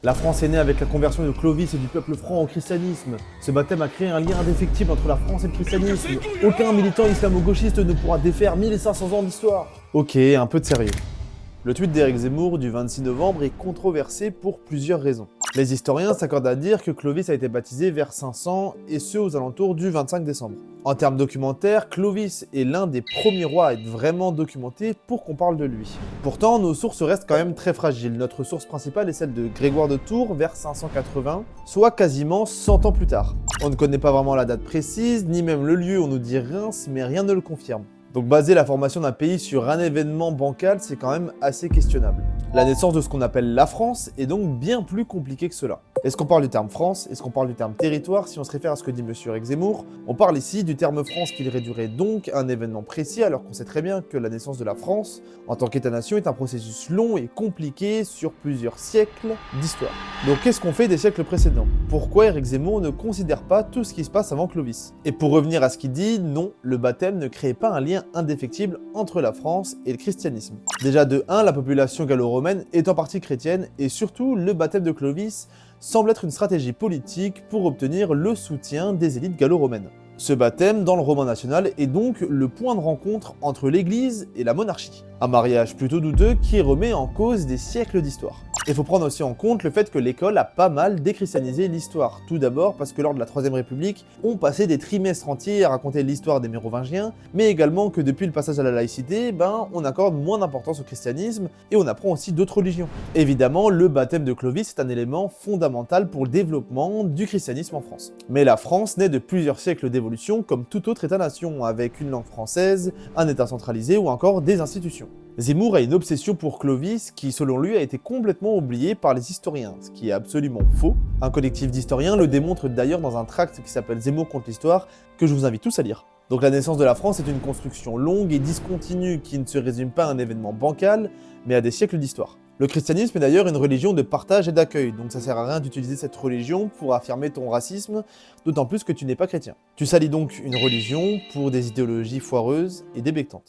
La France est née avec la conversion de Clovis et du peuple franc au christianisme. Ce baptême a créé un lien indéfectible entre la France et le christianisme. Aucun militant islamo-gauchiste ne pourra défaire 1500 ans d'histoire. Ok, un peu de sérieux. Le tweet d'Éric Zemmour du 26 novembre est controversé pour plusieurs raisons. Les historiens s'accordent à dire que Clovis a été baptisé vers 500 et ce aux alentours du 25 décembre. En termes documentaires, Clovis est l'un des premiers rois à être vraiment documenté pour qu'on parle de lui. Pourtant, nos sources restent quand même très fragiles. Notre source principale est celle de Grégoire de Tours vers 580, soit quasiment 100 ans plus tard. On ne connaît pas vraiment la date précise, ni même le lieu, on nous dit Reims, mais rien ne le confirme. Donc baser la formation d'un pays sur un événement bancal, c'est quand même assez questionnable. La naissance de ce qu'on appelle la France est donc bien plus compliquée que cela. Est-ce qu'on parle du terme France? Est-ce qu'on parle du terme territoire? Si on se réfère à ce que dit monsieur Éric Zemmour, on parle ici du terme France qui réduirait donc à un événement précis, alors qu'on sait très bien que la naissance de la France, en tant qu'État-nation, est un processus long et compliqué sur plusieurs siècles d'histoire. Donc qu'est-ce qu'on fait des siècles précédents? Pourquoi Éric Zemmour ne considère pas tout ce qui se passe avant Clovis? Et pour revenir à ce qu'il dit, non, le baptême ne crée pas un lien indéfectible entre la France et le christianisme. Déjà de 1, la population gallo-romaine est en partie chrétienne, et surtout, le baptême de Clovis semble être une stratégie politique pour obtenir le soutien des élites gallo-romaines. Ce baptême, dans le roman national, est donc le point de rencontre entre l'Église et la monarchie. Un mariage plutôt douteux qui remet en cause des siècles d'histoire. Il faut prendre aussi en compte le fait que l'école a pas mal déchristianisé l'histoire. Tout d'abord parce que lors de la Troisième République, on passait des trimestres entiers à raconter l'histoire des Mérovingiens, mais également que depuis le passage à la laïcité, on accorde moins d'importance au christianisme et on apprend aussi d'autres religions. Évidemment, le baptême de Clovis est un élément fondamental pour le développement du christianisme en France. Mais la France naît de plusieurs siècles d'évolution comme tout autre État-nation, avec une langue française, un État centralisé ou encore des institutions. Zemmour a une obsession pour Clovis qui, selon lui, a été complètement oublié par les historiens, ce qui est absolument faux. Un collectif d'historiens le démontre d'ailleurs dans un tract qui s'appelle Zemmour contre l'histoire, que je vous invite tous à lire. Donc la naissance de la France est une construction longue et discontinue qui ne se résume pas à un événement bancal, mais à des siècles d'histoire. Le christianisme est d'ailleurs une religion de partage et d'accueil, donc ça sert à rien d'utiliser cette religion pour affirmer ton racisme, d'autant plus que tu n'es pas chrétien. Tu salis donc une religion pour des idéologies foireuses et débectantes.